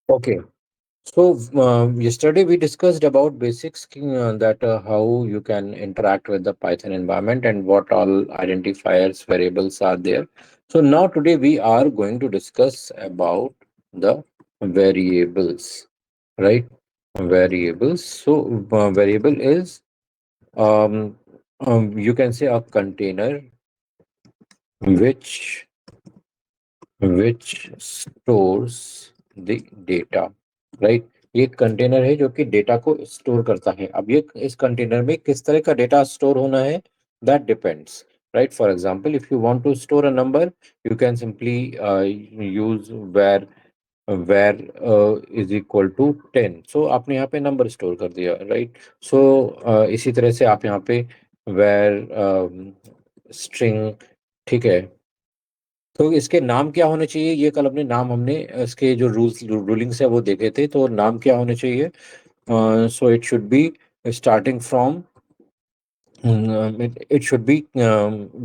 Okay. So yesterday we discussed about basics that how you can interact with the Python environment and what all identifiers variables are there. So now today we are going to discuss about the variables, right? Variables. So variable is um, you can say a container which stores the data, right. ये एक container है जो कि data को store करता है। अब ये इस कंटेनर में किस तरह का डेटा स्टोर होना है, that depends, right. For example if you want to store a number, you can simply use var is equal to 10। So आपने यहाँ पे नंबर स्टोर कर दिया, राइट। सो इसी तरह से आप यहाँ पे वेर स्ट्रिंग, ठीक है। तो इसके नाम क्या होने चाहिए, ये कल अपने नाम हमने इसके जो रूलिंग्स है वो देखे थे। तो नाम क्या होने चाहिए, so it should be starting from, it should be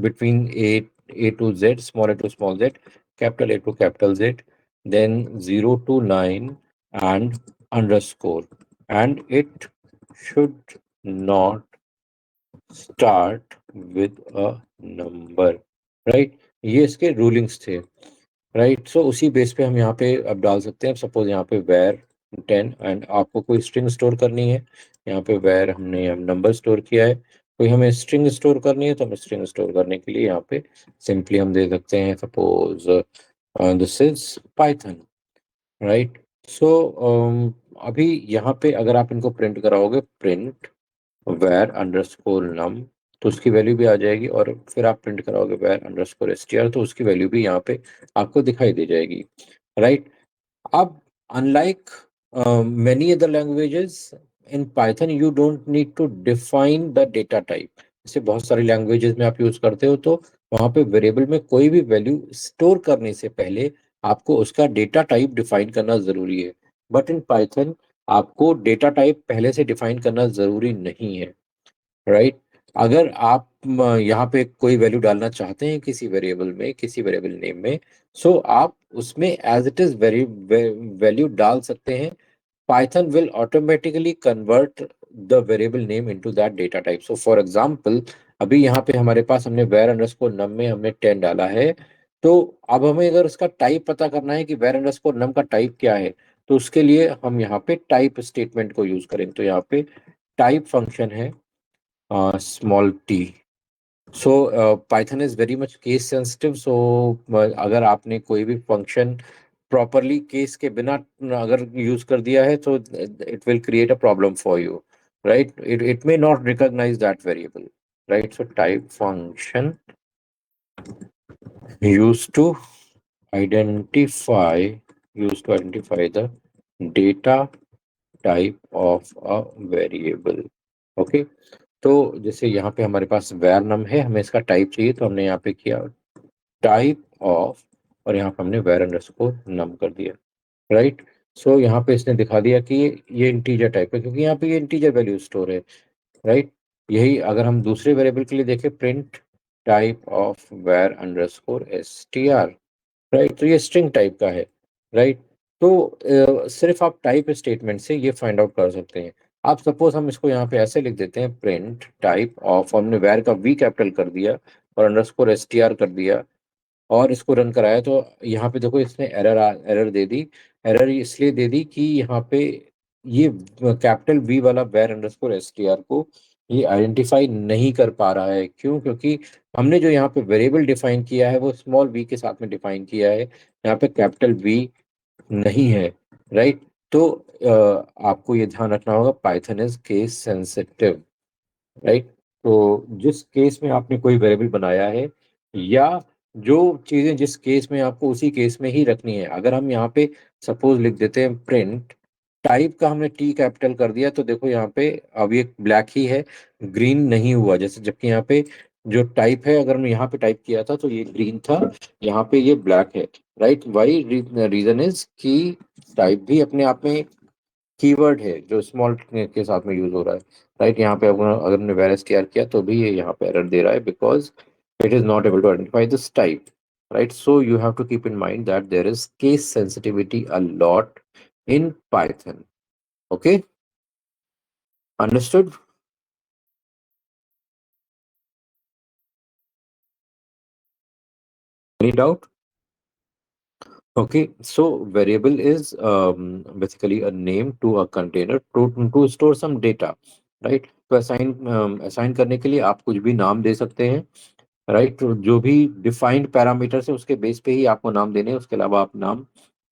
between A to Z, small a to small z, capital A to capital Z, then 0 to 9 and underscore, and it should not start with a number, right। ये इसके rulings थे, right. सो उसी base पे हम यहाँ पे अब डाल सकते हैं। सपोज यहाँ पे वेर 10 एंड आपको कोई स्ट्रिंग स्टोर करनी है। यहाँ पे वेर हमने हम नंबर स्टोर किया है, कोई हमें स्ट्रिंग स्टोर करनी है तो हमें स्ट्रिंग स्टोर करने के लिए यहाँ पे सिंपली हम दे सकते हैं suppose this is Python, right. So अभी यहाँ पे अगर आप इनको प्रिंट कराओगे, प्रिंट वेर अंडरस्कोर नम, तो उसकी वैल्यू भी आ जाएगी। और फिर आप प्रिंट कराओगे वेर अंडरस्कोर str, तो उसकी वैल्यू भी यहाँ पे आपको दिखाई दे जाएगी, राइट। अब unlike many other languages, in Python you don't need to define the data type। जैसे बहुत सारी लैंग्वेजेस में आप यूज करते हो तो वहां पे वेरिएबल में कोई भी वैल्यू स्टोर करने से पहले आपको उसका डेटा टाइप डिफाइन करना जरूरी है। बट इन पाइथन आपको डेटा टाइप पहले से डिफाइन करना जरूरी नहीं है, राइट। अगर आप यहाँ पे कोई वैल्यू डालना चाहते हैं किसी वेरिएबल में, किसी वेरिएबल नेम में, सो आप उसमें एज इट इज वैल्यू डाल सकते हैं। Python will automatically convert the variable name into that data type। So for example, अभी यहाँ पे हमारे पास हमने where underscore num में हमने 10 डाला है। तो अब हमें अगर उसका टाइप पता करना है कि where underscore num का टाइप क्या है, तो उसके लिए हम यहाँ पे टाइप स्टेटमेंट को यूज करें। तो यहाँ पे टाइप फंक्शन है small T. So Python is very much case sensitive. So अगर आपने कोई भी फंक्शन प्रॉपरली केस के बिना अगर यूज कर दिया है तो it will create a problem for you, right. It may not recognize that variable, right. So type function use to identify the data type of a variable, okay. तो जैसे यहाँ पे हमारे पास var num है, हमें इसका टाइप चाहिए तो हमने यहाँ पे किया टाइप ऑफ, और यहाँ पे हमने वेर अंडरस्कोर नम कर दिया, राइट। सो यहाँ पे इसने दिखा दिया कि ये इंटीजर टाइप है क्योंकि यहाँ पे ये इंटीजर वैल्यू स्टोर है, राइट। यही अगर हम दूसरे वेरिएबल के लिए देखें, print type of var underscore str, right, तो ये स्ट्रिंग टाइप का है, राइट। तो सिर्फ आप टाइप स्टेटमेंट से ये फाइंड आउट कर सकते हैं। आप सपोज हम इसको यहाँ पे ऐसे लिख देते हैं, प्रिंट टाइप ऑफ, हमने वेर का वी कैपिटल कर दिया और अंडरस्कोर str कर दिया और इसको रन कराया। तो यहाँ पे देखो इसने एरर दे दी। एरर इसलिए दे दी कि यहाँ पे ये कैपिटल वी वाला वेर अंडरस्कोर str को ये आइडेंटिफाई नहीं कर पा रहा है। क्यों? क्योंकि हमने जो यहाँ पे वेरिएबल डिफाइन किया है वो स्मॉल वी के साथ में डिफाइन किया है, यहाँ पे कैपिटल वी नहीं है, राइट। तो आपको ये ध्यान रखना होगा, Python is case sensitive, right. तो जिस केस में आपने कोई वेरिएबल बनाया है या जो चीजें जिस केस में आपको उसी केस में ही रखनी है। अगर हम यहाँ पे सपोज लिख देते हैं प्रिंट टाइप का, हमने टी कैपिटल कर दिया तो देखो यहाँ पे अब ये ब्लैक ही है, ग्रीन नहीं हुआ। जैसे जबकि यहाँ पे जो टाइप है, अगर मैं यहाँ पे टाइप किया था तो ये ग्रीन था, यहाँ पे ये ब्लैक है, राइट। वाई रीजन इज कि टाइप भी अपने आप में कीवर्ड है जो स्मॉल के साथ में यूज हो रहा है, राइट। यहाँ पे अगर हमने वेर str किया तो भी ये यहाँ पे एरर दे रहा है because it is not able to identify this type, right। So you have to keep in mind that there is case sensitivity a lot in Python. Okay, understood? Any doubt? Okay, so variable is basically a name to a container to store some data, right? तो assign करने के लिए आप कुछ भी नाम दे सकते हैं, राइट? तो जो भी डिफाइंड पैरामीटर्स है उसके बेस पे ही आपको नाम देने हैं, उसके अलावा आप नाम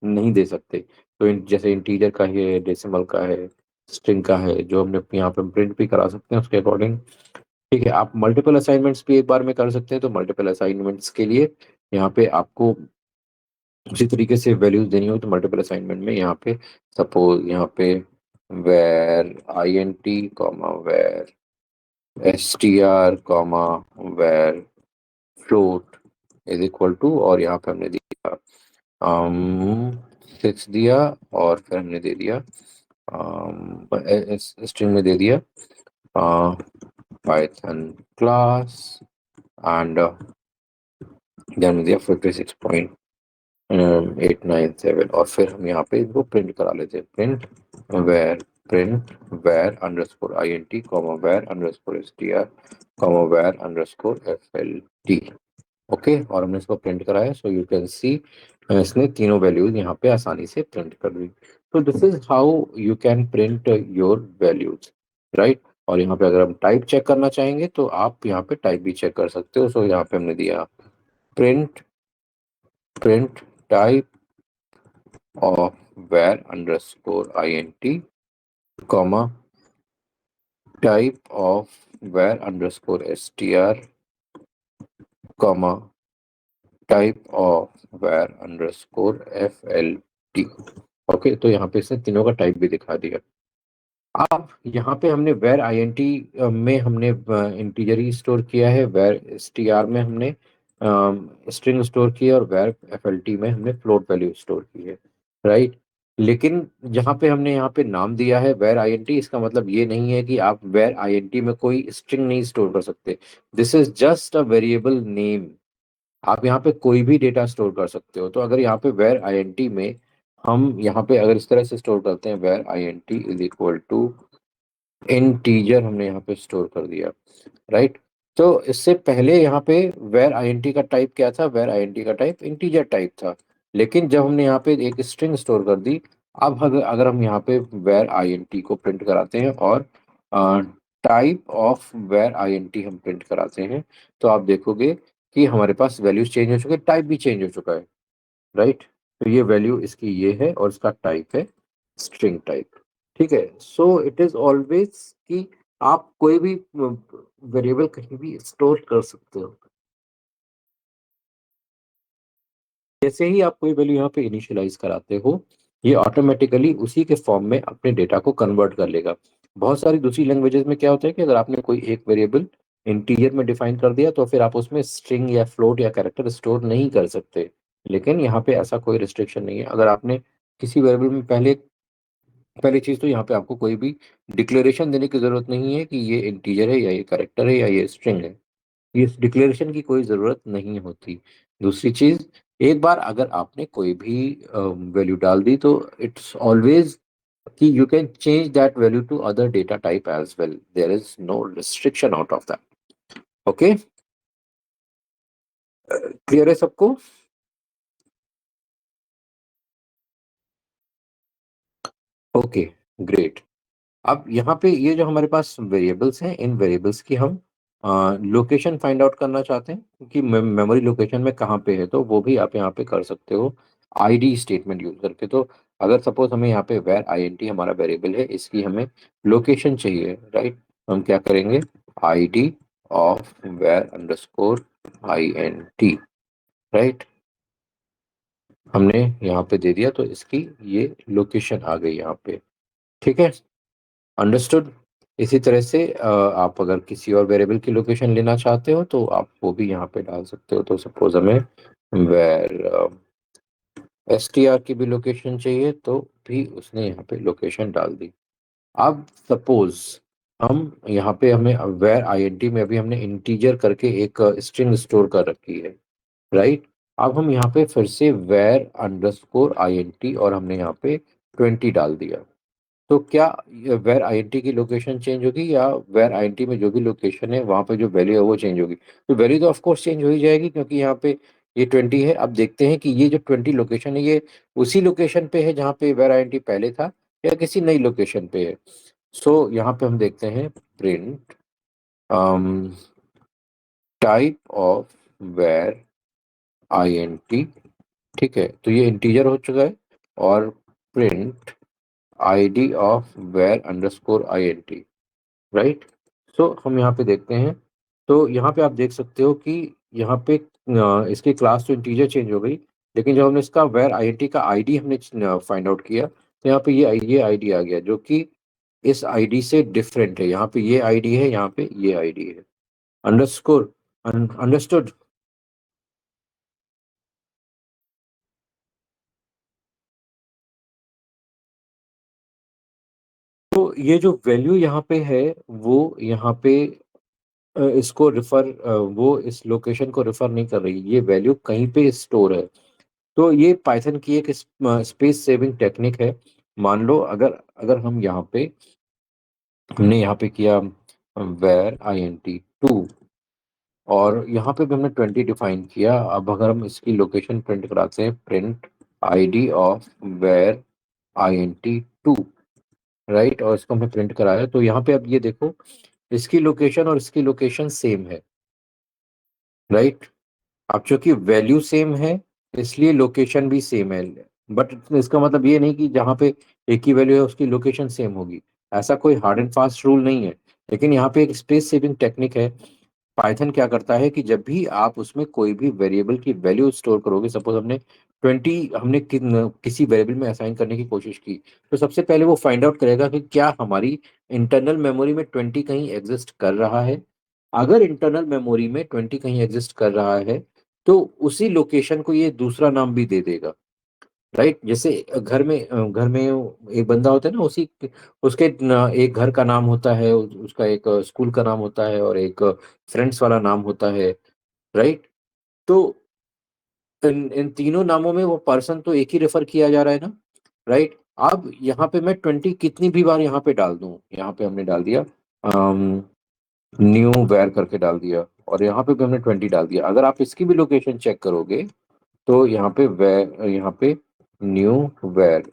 नहीं दे सकते। तो जैसे इंटीजर का है, डेसिमल का है, स्ट्रिंग का है, जो हमने यहाँ पे प्रिंट भी करा सकते हैं उसके अकॉर्डिंग। ठीक है, आप मल्टीपल असाइनमेंट्स भी एक बार में कर सकते हैं, तो मल्टीपल असाइनमेंट्स के लिए यहाँ पे आपको उसी तरीके से वैल्यूज देनी हो, तो मल्टीपल असाइनमेंट में यहाँ पे सपोज यहाँ पे var I N T comma var S T R comma var float is equal to, और यहाँ पे हमने दिया 6 दिया, और फिर हमने दे दिया स्ट्रिंग में दे दिया पाइथन क्लास एंड देन दिया 56.897, और फिर हम यहाँ पे इनको प्रिंट करा लेते हैं। Print var underscore I N T comma var underscore S T R comma var underscore F L T. Okay, और हमने इसको प्रिंट कराया, सो यू कैन सी इसने तीनों वैल्यूज यहाँ पे आसानी से प्रिंट कर दी। तो this is how you can print your values, right? और यहाँ पे अगर हम टाइप चेक करना चाहेंगे तो आप यहाँ पे टाइप भी चेक कर सकते हो। सो यहाँ पे हमने दिया print print type of var underscore int comma type of var underscore str comma type of var underscore flt। Okay, तो यहाँ पे इसने तीनों का टाइप भी दिखा दिया। अब यहाँ पे हमने वेर आईएनटी में हमने इंटीजर ही स्टोर किया है, वेर एसटीआर में हमने स्ट्रिंग स्टोर की है, और वेर एफएलटी में हमने फ्लोट वैल्यू स्टोर की है, राइट? लेकिन जहाँ पे हमने यहाँ पे नाम दिया है वेर आईएनटी, इसका मतलब ये नहीं है कि आप वेर आईएनटी में कोई स्ट्रिंग नहीं स्टोर कर सकते। This is just a variable name. आप यहाँ पे कोई भी डेटा स्टोर कर सकते हो। तो अगर यहाँ पे वेर आईएनटी में हम यहाँ पे अगर इस तरह से स्टोर करते हैं, var INT is equal to integer, हमने यहाँ पे स्टोर कर दिया, राइट? तो इससे पहले यहाँ पे वेर आईएनटी का टाइप क्या था? वेर आईएनटी का टाइप इंटीजर टाइप था। लेकिन जब हमने यहाँ पे एक स्ट्रिंग स्टोर कर दी, अब अगर हम यहाँ पे वेर आईएनटी को प्रिंट कराते हैं और टाइप ऑफ वेर आईएनटी हम प्रिंट कराते हैं, तो आप देखोगे कि हमारे पास वैल्यूज चेंज हो चुके हैं, टाइप भी चेंज हो चुका है, राइट? तो ये वैल्यू इसकी ये है, और इसका टाइप है स्ट्रिंग टाइप। ठीक है, सो इट इज ऑलवेज कि आप कोई भी वेरिएबल कहीं भी स्टोर कर सकते हो। जैसे ही आप कोई वैल्यू यहाँ पे इनिशियलाइज कराते हो, ये ऑटोमेटिकली उसी के फॉर्म में अपने डेटा को कन्वर्ट कर लेगा। बहुत सारी दूसरी लैंग्वेजेस में क्या होता है कि अगर आपने कोई एक वेरिएबल इंटीजर में डिफाइन कर दिया, तो फिर आप उसमें स्ट्रिंग या फ्लोट या कैरेक्टर स्टोर नहीं कर सकते। लेकिन यहाँ पे ऐसा कोई रिस्ट्रिक्शन नहीं है। अगर आपने किसी वेरिएबल में पहले पहली चीज तो यहाँ पे आपको कोई भी डिक्लेरेशन देने की जरूरत नहीं है कि ये इंटीजर है या ये कैरेक्टर है या ये स्ट्रिंग है। इस डिक्लेरेशन की कोई ज़रूरत नहीं होती। दूसरी चीज़, एक बार अगर आपने कोई भी वैल्यू डाल दी, तो इट्स ऑलवेज कि you can change that value to other data type as well, there is no restriction out of that. Okay, clear है सबको? Okay, great. अब यहाँ पे ये जो हमारे पास वेरिएबल्स हैं, इन वेरिएबल्स की हम लोकेशन फाइंड आउट करना चाहते हैं कि मेमोरी लोकेशन में कहाँ पे है, तो वो भी आप यहाँ पे कर सकते हो आईडी स्टेटमेंट यूज करके। तो अगर सपोज हमें यहाँ पे वेर आईएनटी हमारा वेरिएबल है, इसकी हमें लोकेशन चाहिए, राइट? हम क्या करेंगे? ID of var underscore INT, right? हमने यहाँ पे दे दिया, तो इसकी ये लोकेशन आ गई यहाँ पे। ठीक है, अंडरस्टूड। इसी तरह से आप अगर किसी और वेरिएबल की लोकेशन लेना चाहते हो, तो आप वो भी यहाँ पे डाल सकते हो। तो सपोज हमें वेर एस टी आर की भी लोकेशन चाहिए, तो भी उसने यहाँ पे लोकेशन डाल दी। अब सपोज हम यहाँ पे हमें वेर आईएनटी में अभी हमने इंटीजर करके एक स्ट्रिंग स्टोर कर रखी है, राइट? अब हम यहाँ पे फिर से वेर अंडरस्कोर आईएनटी, और हमने यहाँ पे 20 डाल दिया, तो क्या वेर आईएनटी की लोकेशन चेंज होगी या वेर आईएनटी में जो भी लोकेशन है वहां पे जो वैल्यू है वो चेंज होगी? तो वैल्यू तो ऑफ कोर्स चेंज हो ही जाएगी, क्योंकि यहाँ पे ये 20 है। अब देखते हैं कि ये जो 20 लोकेशन है ये उसी लोकेशन पे है जहाँ पे वेर आईएनटी पहले था या किसी नई लोकेशन पे है। सो यहाँ पे हम देखते हैं print type of var INT. ठीक है, तो ये इंटीजर हो चुका है। और print ID of var underscore INT, right. So हम यहाँ पे देखते हैं, तो यहाँ पे आप देख सकते हो कि यहाँ पे इसकी क्लास तो इंटीजर चेंज हो गई, लेकिन जब हमने इसका वेर आईडी का आईडी हमने फाइंड आउट किया तो यहाँ पे ये आईडी आ गया जो कि इस आईडी से डिफरेंट है। यहाँ पे ये आईडी है, यहाँ पे ये आईडी है। Underscore, understood. तो ये जो वैल्यू यहाँ पे है वो यहाँ पे इसको रिफर वो इस लोकेशन को रिफर नहीं कर रही, ये वैल्यू कहीं पे स्टोर है। तो ये पाइथन की एक स्पेस सेविंग टेक्निक है। मान लो अगर अगर हम यहाँ पे हमने यहाँ पे किया var I N T two, और यहाँ पे भी हमने 20 डिफाइन किया। अब अगर हम इसकी लोकेशन प्रिंट कराते हैं, print ID of var I N T two, right, और इसको हमने प्रिंट कराया, तो यहाँ पे अब ये देखो इसकी लोकेशन और इसकी लोकेशन सेम है, राइट। अब चूंकि वैल्यू सेम है इसलिए लोकेशन भी सेम है, बट इसका मतलब ये नहीं कि जहाँ पे एक ही वैल्यू है उसकी लोकेशन सेम होगी। ऐसा कोई हार्ड एंड फास्ट रूल नहीं है। लेकिन यहाँ पे एक स्पेस सेविंग टेक्निक है। पाइथन क्या करता है कि जब भी आप उसमें कोई भी वेरिएबल की वैल्यू स्टोर करोगे, सपोज हमने 20 हमने किसी वेरिएबल में असाइन करने की कोशिश की, तो सबसे पहले वो फाइंड आउट करेगा कि क्या हमारी इंटरनल मेमोरी में 20 कहीं एग्जिस्ट कर रहा है। अगर इंटरनल मेमोरी में 20 कहीं एग्जिस्ट कर रहा है तो उसी लोकेशन को ये दूसरा नाम भी दे देगा, राइट। जैसे घर में एक बंदा होता है ना, उसी उसके एक घर का नाम होता है, उसका एक स्कूल का नाम होता है और एक फ्रेंड्स वाला नाम होता है, राइट। तो इन तीनों नामों में वो पर्सन तो एक ही रेफर किया जा रहा है ना, राइट। अब यहाँ पे मैं 20 कितनी भी बार यहाँ पे डाल दूं, यहाँ पे हमने डाल दिया न्यू वेर करके डाल दिया, और यहाँ पे भी हमने 20 डाल दिया। अगर आप इसकी भी लोकेशन चेक करोगे तो यहाँ पे यहाँ पे न्यू वेर,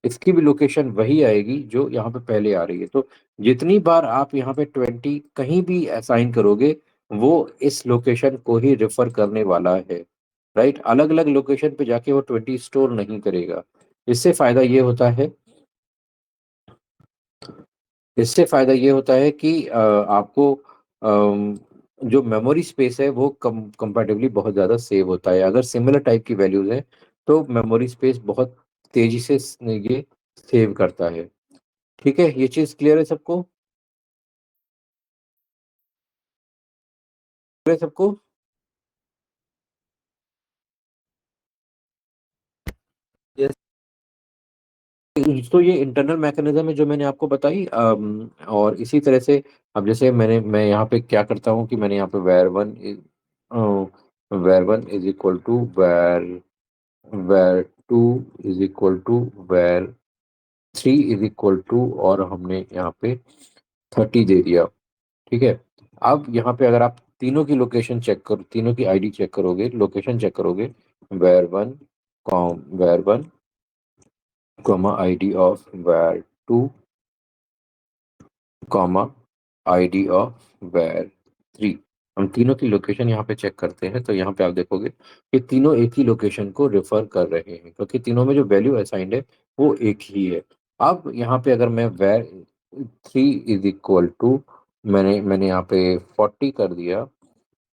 इसकी भी लोकेशन वही आएगी जो यहाँ पे पहले आ रही है। तो जितनी बार आप यहाँ पे 20 कहीं भी असाइन करोगे वो इस लोकेशन को ही रेफर करने वाला है, राइट। अलग अलग लोकेशन पे जाके वो 20 स्टोर नहीं करेगा। इससे फायदा ये होता है इससे फायदा ये होता है कि आपको जो मेमोरी स्पेस है वो कंपैरेटिवली बहुत ज़्यादा सेव होता है। अगर सिमिलर टाइप की वैल्यूज हैं तो मेमोरी स्पेस बहुत तेजी से ये सेव करता है। ठीक है, ये चीज़ क्लियर है सबको? क्लियर है सबको? Yes. तो ये इंटरनल मैकेनिज्म है जो मैंने आपको बताई। और इसी तरह से अब जैसे मैं यहाँ पे क्या करता हूँ कि मैंने यहाँ पे var one is equal to var two is equal to var three is equal to, और हमने यहाँ पे 30 दे दिया। ठीक है। अब यहाँ पे अगर आप तीनों की लोकेशन चेक करो, तीनों की आईडी चेक करोगे, लोकेशन चेक करोगे, var one comma var one comma ID of var two comma ID of var three, हम तीनों की लोकेशन यहाँ पे चेक करते हैं तो यहाँ पे आप देखोगे कि तीनों एक ही लोकेशन को रेफर कर रहे हैं, क्योंकि तीनों में जो वैल्यू असाइंड है वो एक ही है। अब यहाँ पे अगर मैं var three is equal to मैंने मैंने यहाँ पे 40 कर दिया,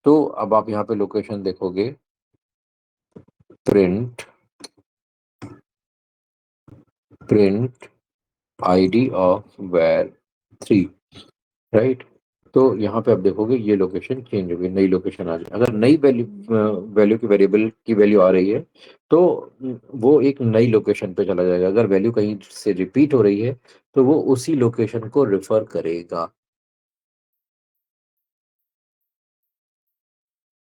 तो अब आप यहाँ पे लोकेशन देखोगे, print print ID of var three, right. तो यहाँ पे आप देखोगे ये लोकेशन चेंज होगी, नई लोकेशन आ जाए। अगर नई वैल्यू वैल्यू की वेरिएबल की वैल्यू आ रही है तो वो एक नई लोकेशन पे चला जाएगा। अगर वैल्यू कहीं से रिपीट हो रही है तो वो उसी लोकेशन को रिफर करेगा।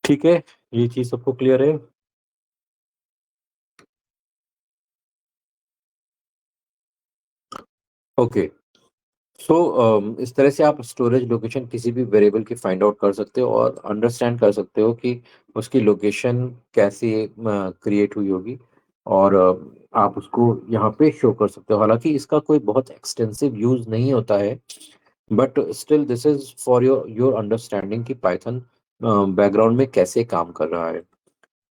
ठीक है, ये चीज सबको क्लियर है? ओके। सो इस तरह से आप स्टोरेज लोकेशन किसी भी वेरिएबल की फाइंड आउट कर सकते हो और अंडरस्टैंड कर सकते हो कि उसकी लोकेशन कैसे क्रिएट हुई होगी। और आप उसको यहाँ पे शो कर सकते हो। हालांकि इसका कोई बहुत एक्सटेंसिव यूज नहीं होता है, but still this is for your your understanding कि पाइथन बैकग्राउंड में कैसे काम कर रहा है।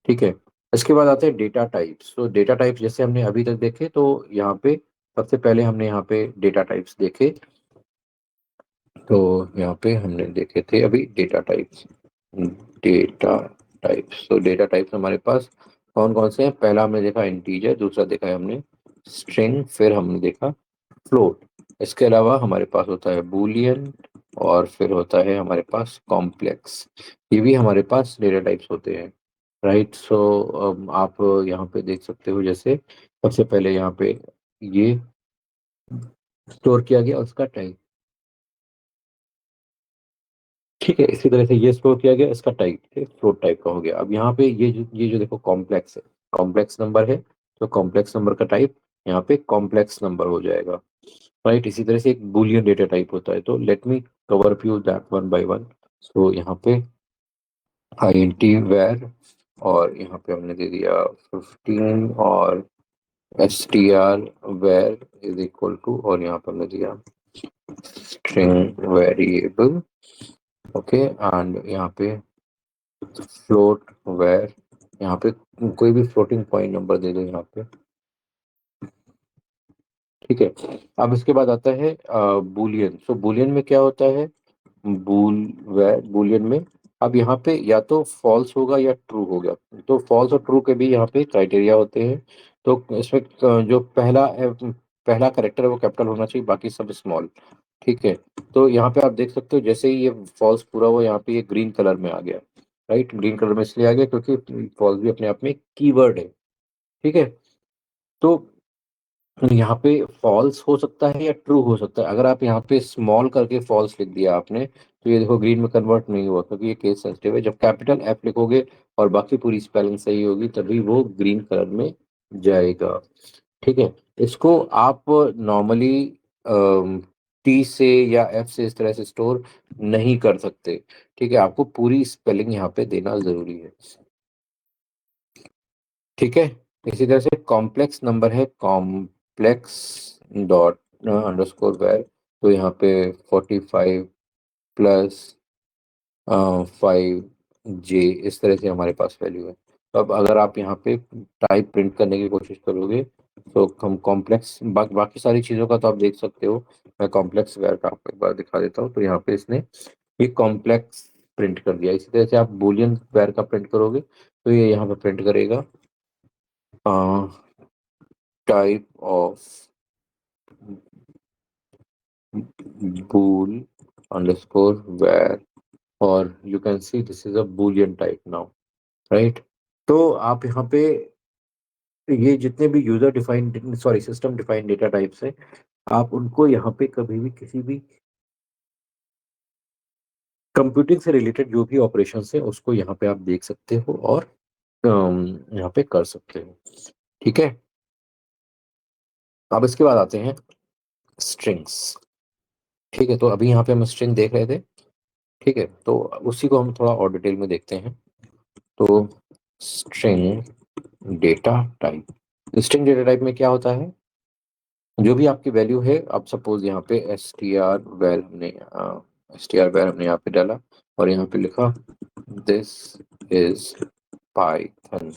ठीक है। इसके बाद आते हैं डेटा टाइप्स। तो डेटा टाइप्स जैसे हमने अभी तक देखे, तो यहाँ पे सबसे पहले हमने यहाँ पे डेटा टाइप्स देखे। तो यहाँ पे हमने देखे थे अभी डेटा टाइप्स। डेटा टाइप्स, तो डेटा टाइप्स हमारे पास कौन कौन से हैं? पहला हमने देखा इंटीजर, दूसरा देखा है हमने स्ट्रिंग, फिर हमने देखा फ्लोट। इसके अलावा हमारे पास होता है बूलियन, और फिर होता है हमारे पास कॉम्प्लेक्स। ये भी हमारे पास डेटा टाइप्स होते हैं। राइट। सो आप यहाँ पे देख सकते हो, जैसे सबसे पहले यहाँ पे ये स्टोर किया गया उसका टाइप। ठीक है। इसी तरह से ये स्टोर किया गया, इसका टाइप फ्लोट टाइप का हो गया। अब यहाँ पे ये जो देखो कॉम्प्लेक्स है, कॉम्प्लेक्स नंबर है, तो कॉम्प्लेक्स नंबर का टाइप यहाँ पे कॉम्प्लेक्स नंबर हो जाएगा। राइट। इसी तरह से एक बुलियन डेटा टाइप होता है। तो let me cover you that one by one. So यहाँ पे INT वेर, और यहाँ पे हमने दे दिया 15, और STR var is equal to, और यहाँ पे हमने दिया स्ट्रिंग वेरिएबल। ओके। एंड यहाँ पे फ्लोट वेर, यहाँ पे कोई भी फ्लोटिंग पॉइंट नंबर दे दो यहाँ पे। ठीक है। अब इसके बाद आता है बुलियन। सो बुलियन में क्या होता है? बूल वेर बुलियन में अब यहाँ पे या तो फॉल्स होगा या ट्रू होगा। तो फॉल्स और ट्रू के भी यहाँ पे क्राइटेरिया होते हैं। तो इसमें जो पहला करेक्टर है वो कैपिटल होना चाहिए, बाकी सब स्मॉल। ठीक है। तो यहाँ पे आप देख सकते हो, जैसे ही ये फॉल्स पूरा हुआ, यहाँ पे ये ग्रीन कलर में आ गया। राइट। ग्रीन कलर में इसलिए आ गया क्योंकि फॉल्स भी अपने आप में कीवर्ड है। ठीक है। तो यहाँ पे फॉल्स हो सकता है या ट्रू हो सकता है। अगर आप यहाँ पे स्मॉल करके फॉल्स लिख दिया आपने, तो ये देखो ग्रीन में कन्वर्ट नहीं हुआ, क्योंकि ये केस सेंसिटिव है। जब कैपिटल एफ लिखोगे और बाकी पूरी स्पेलिंग सही होगी, तभी वो ग्रीन कलर में जाएगा। ठीक है। इसको आप नॉर्मली टी से या एफ से इस तरह से स्टोर नहीं कर सकते। ठीक है। आपको पूरी स्पेलिंग यहाँ पे देना जरूरी है। ठीक है। इसी तरह से कॉम्प्लेक्स नंबर है कॉम्प्लेक्स डॉट अंडरस्कोर वेर। तो यहाँ पे 45 प्लस 5J, इस तरह से हमारे पास वैल्यू है। तो अब अगर आप यहाँ पे टाइप प्रिंट करने की कोशिश करोगे, तो हम कॉम्प्लेक्स बाकी सारी चीज़ों का तो आप देख सकते हो। मैं कॉम्प्लेक्स वेर का आपको एक बार दिखा देता हूँ। तो यहाँ पे इसने ये कॉम्प्लेक्स प्रिंट कर दिया। इसी तरह से आप बूलियन वेर का प्रिंट करोगे, तो ये यहाँ पे प्रिंट करेगा type of bool underscore where, और you can see this is a boolean type now. Right. तो आप यहाँ पे ये जितने भी user defined sorry system defined data types हैं, आप उनको यहाँ पे कभी भी किसी भी कंप्यूटिंग से रिलेटेड जो भी ऑपरेशन है उसको यहाँ पे आप देख सकते हो, और यहाँ पे कर सकते हो। ठीक है। अब इसके बाद आते हैं स्ट्रिंग्स। ठीक है। तो अभी यहाँ पे हम स्ट्रिंग देख रहे थे। ठीक है। तो उसी को हम थोड़ा और डिटेल में देखते हैं। तो string data type, string data type में क्या होता है? जो भी आपकी वैल्यू है, आप सपोज यहाँ पे एस टी आर वेल हमने यहाँ पे डाला, और यहाँ पे लिखा दिस इज पाइथन।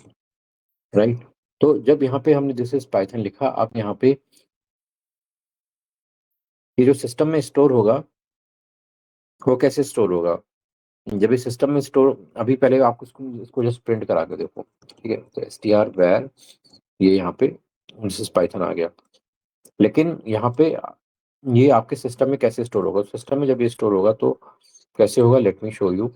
राइट। तो जब यहाँ पे हमने दिस इज पाइथन लिखा, आप यहाँ पे ये जो सिस्टम में स्टोर होगा, वो कैसे स्टोर होगा? जब ये सिस्टम में स्टोर, अभी पहले आपको इसको जस्ट प्रिंट करा के देखो। ठीक है। तो STR ये यहाँ पे दिस इज पाइथन आ गया। लेकिन यहाँ पे ये आपके सिस्टम में कैसे स्टोर होगा? सिस्टम में जब ये स्टोर होगा तो कैसे होगा, लेट मी शो यू।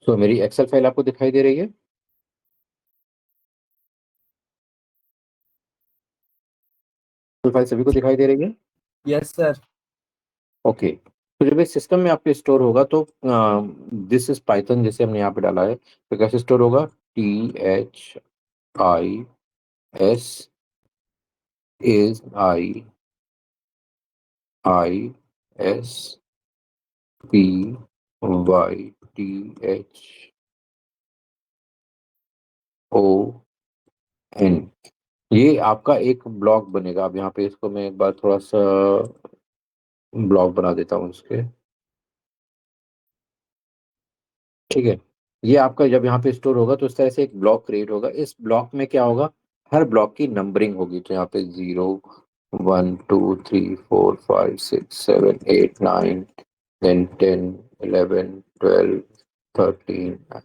सो मेरी एक्सेल फाइल आपको दिखाई दे रही है? एक्सेल फाइल सभी को दिखाई दे रही है? Yes sir. ओके। तो जब ये सिस्टम में आपके स्टोर होगा तो दिस इज पाइथन जैसे हमने यहाँ पे डाला है, तो कैसे स्टोर होगा? THISPYTHON, ये आपका एक ब्लॉक बनेगा। अब यहाँ पे इसको मैं एक बार थोड़ा सा ब्लॉक बना देता हूँ इसके। ठीक है। ये आपका जब यहाँ पे स्टोर होगा तो इस तरह से एक ब्लॉक क्रिएट होगा। इस ब्लॉक में क्या होगा? हर ब्लॉक की नंबरिंग होगी। तो यहाँ पे 0 1 2 3 4 5 6 7 8 9, देन 10 11 12 13।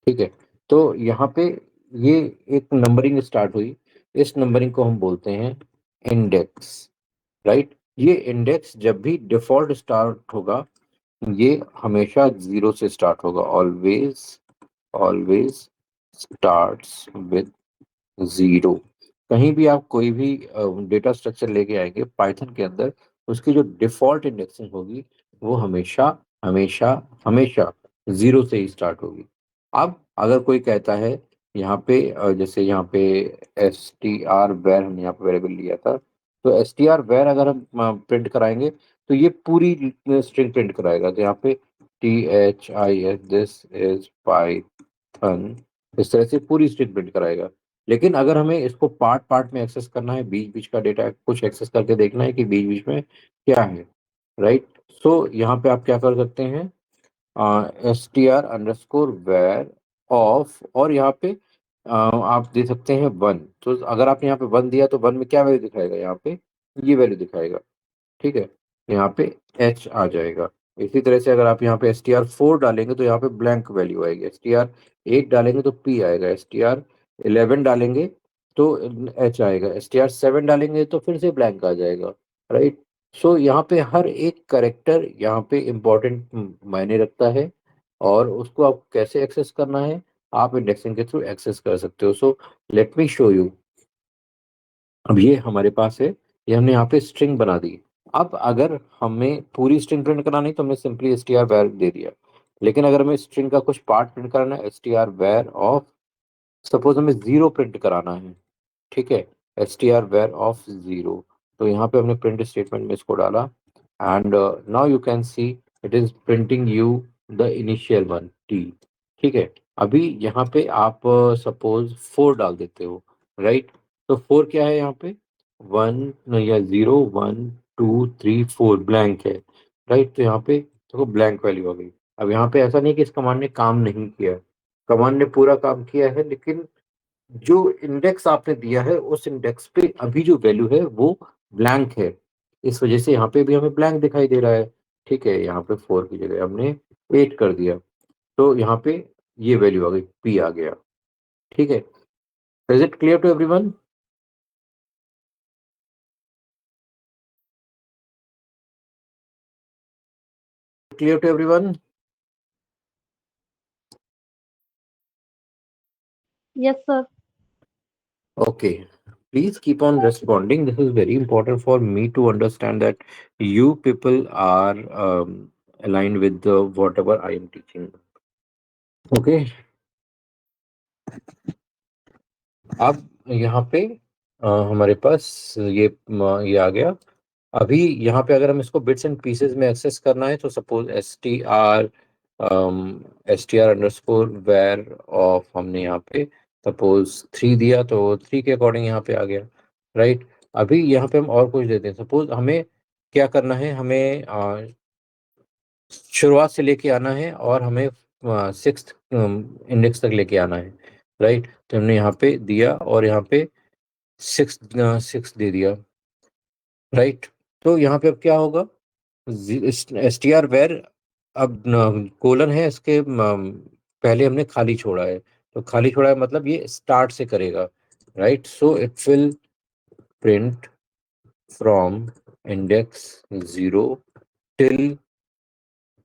ठीक है। तो यहाँ पे ये एक नंबरिंग स्टार्ट हुई। इस नंबरिंग को हम बोलते हैं इंडेक्स, राइट। ये इंडेक्स जब भी डिफॉल्ट स्टार्ट होगा, ये हमेशा 0 से स्टार्ट होगा। Always always starts with 0। कहीं भी आप कोई भी डेटा स्ट्रक्चर लेके आएंगे पाइथन के अंदर, उसकी जो डिफॉल्ट इंडेक्सिंग होगी वो हमेशा हमेशा हमेशा 0 से ही स्टार्ट होगी। अब अगर कोई कहता है यहाँ पे जैसे यहाँ पे एस टी आर वेर हमने यहाँ पे वेरिएबल लिया था, तो एस टी आर वेर अगर हम प्रिंट कराएंगे तो ये पूरी स्ट्रिंग प्रिंट कराएगा। तो यहाँ पे THIS, दिस इज पाइथन, इस तरह से पूरी स्ट्रिंग प्रिंट कराएगा। लेकिन अगर हमें इसको पार्ट पार्ट में एक्सेस करना है, बीच बीच का डेटा कुछ एक्सेस करके देखना है कि बीच बीच में क्या है, राइट। सो यहाँ पे आप क्या कर सकते हैं? str_var ऑफ, और यहाँ पे आप दे सकते हैं 1। तो अगर आपने यहाँ पे 1 दिया तो 1 में क्या वैल्यू दिखाएगा? यहाँ पे ये वैल्यू दिखाएगा। ठीक है। यहाँ पे एच आ जाएगा। इसी तरह से अगर आप यहाँ पे str4 डालेंगे तो यहाँ पे ब्लैंक वैल्यू आएगी। str8 डालेंगे तो p आएगा। str11 डालेंगे तो एच आएगा। str7 डालेंगे तो फिर से ब्लैंक आ जाएगा, राइट। सो यहाँ पे हर एक करेक्टर यहाँ पे इम्पोर्टेंट मायने रखता है, और उसको आप कैसे एक्सेस करना है, आप इंडेक्सिंग के थ्रू एक्सेस कर सकते हो। So let me show you. अब ये हमारे पास है, ये हमने यहाँ पे स्ट्रिंग बना दी। अब अगर हमें पूरी स्ट्रिंग प्रिंट करानी तो हमने सिंपली एस टी आर वैर दे दिया। लेकिन अगर हमें स्ट्रिंग का कुछ पार्ट प्रिंट कराना है, S T R var of, suppose हमें 0 प्रिंट कराना है, ठीक है, S T R var of 0। तो यहाँ पे हमने प्रिंट स्टेटमेंट में इसको डाला, and now you can see it is printing you the initial one T. ठीक है। अभी यहाँ पे आप सपोज 4 डाल देते हो, राइट। तो 4 क्या है यहाँ पे? 1 या 0 1 2 3 4 ब्लैंक है, राइट। तो यहाँ पे देखो ब्लैंक वैल्यू आ गई। अब यहाँ पे ऐसा नहीं कि इस कमांड ने काम नहीं किया, कमांड ने पूरा काम किया है, लेकिन जो इंडेक्स आपने दिया है उस इंडेक्स पे अभी जो वैल्यू है वो ब्लैंक है। इस वजह से यहाँ पे भी हमें ब्लैंक दिखाई दे रहा है। ठीक है। यहाँ पे 4 की जगह हमने 8 कर दिया, तो यहाँ पे ये वैल्यू आ गई, p आ गया। ठीक है। Is it clear to everyone? Clear to everyone? Yes, sir. Okay. Please keep on responding. This is very important for me to understand that you people are aligned with the whatever I am teaching. Okay. अब यहाँ पे हमारे पास ये आ गया। अभी यहाँ पे अगर हम इसको बिट्स एंड पीसेस में एक्सेस करना है तो सपोज str_var ऑफ हमने यहाँ पे सपोज 3 दिया, तो 3 के अकॉर्डिंग यहाँ पे आ गया, राइट। अभी यहाँ पे हम और कुछ देते हैं। सपोज हमें क्या करना है, हमें शुरुआत से लेके आना है और हमें 6th इंडेक्स तक लेके आना है, राइट। तो हमने यहाँ पे दिया और यहाँ पे 6 दे दिया, राइट। तो यहाँ पे अब क्या होगा? एस टी आर वेर, अब कोलन है इसके पहले हमने खाली छोड़ा है, तो खाली छोड़ा है मतलब ये स्टार्ट से करेगा, right. So it will print from index 0 till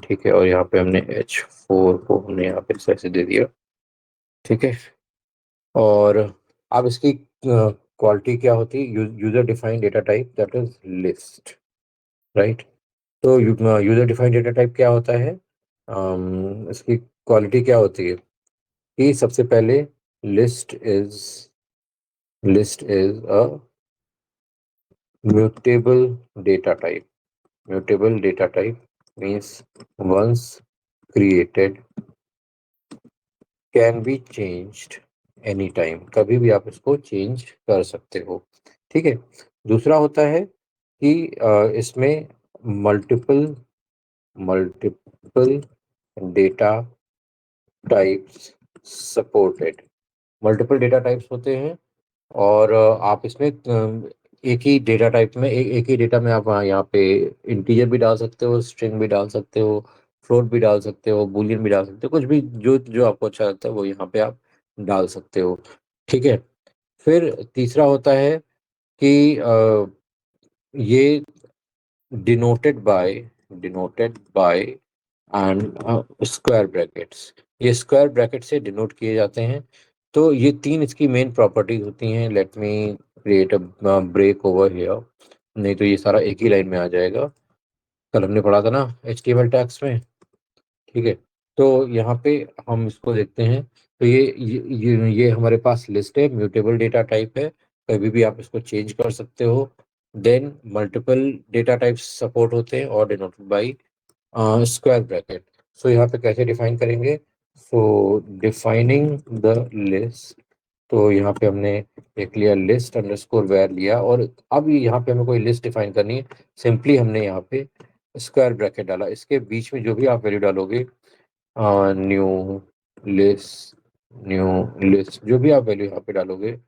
ठीक है, और यहाँ पे हमने H4 को हमने यहाँ पे ऐसे दे दिया। ठीक है, और अब इसकी क्वालिटी क्या होती है? User defined data type that is list, right. तो यूजर डिफाइंड डेटा टाइप क्या होता है? इसकी क्वालिटी क्या होती है कि सबसे पहले list is list is a mutable data type. Mutable data type means once created can be changed any time, कभी भी आप इसको चेंज कर सकते हो। ठीक है, दूसरा होता है कि इसमें multiple multiple data types supported. Multiple data types होते हैं, और आप इसमें एक ही डेटा टाइप में एक ही डेटा में आप यहाँ पे इंटीजर भी डाल सकते हो, स्ट्रिंग भी डाल सकते हो, फ्लोट भी डाल सकते हो, बूलियन भी डाल सकते हो, कुछ भी जो जो आपको अच्छा लगता है वो यहाँ पे आप डाल सकते हो। ठीक है, फिर तीसरा होता है कि ये denoted by and square brackets. ये स्क्वायर ब्रैकेट से डिनोट किए जाते हैं। तो ये तीन इसकी मेन प्रॉपर्टीज होती हैं। Let me create a break over here, नहीं तो ये सारा एक ही लाइन में आ जाएगा। कल हमने पढ़ा था ना HTML टैग्स में। ठीक है, तो यहाँ पे हम इसको देखते हैं। तो ये हमारे पास लिस्ट है, म्यूटेबल डेटा टाइप है, कभी भी आप इसको चेंज कर सकते हो। Then multiple data types support होते हैं और denoted by square bracket. So यहाँ पे कैसे डिफाइन करेंगे? सो डिफाइनिंग द लिस्ट, तो यहाँ पे हमने एक लिया लिस्ट अंडरस्कोर वेर लिया, और अब यहाँ पे हमें कोई लिस्ट डिफाइन करनी है। सिंपली हमने यहाँ पे स्क्वायर ब्रैकेट डाला, इसके बीच में जो भी आप वैल्यू डालोगे, न्यू लिस्ट, न्यू लिस्ट, जो भी आप वैल्यू यहाँ पे डालोगे,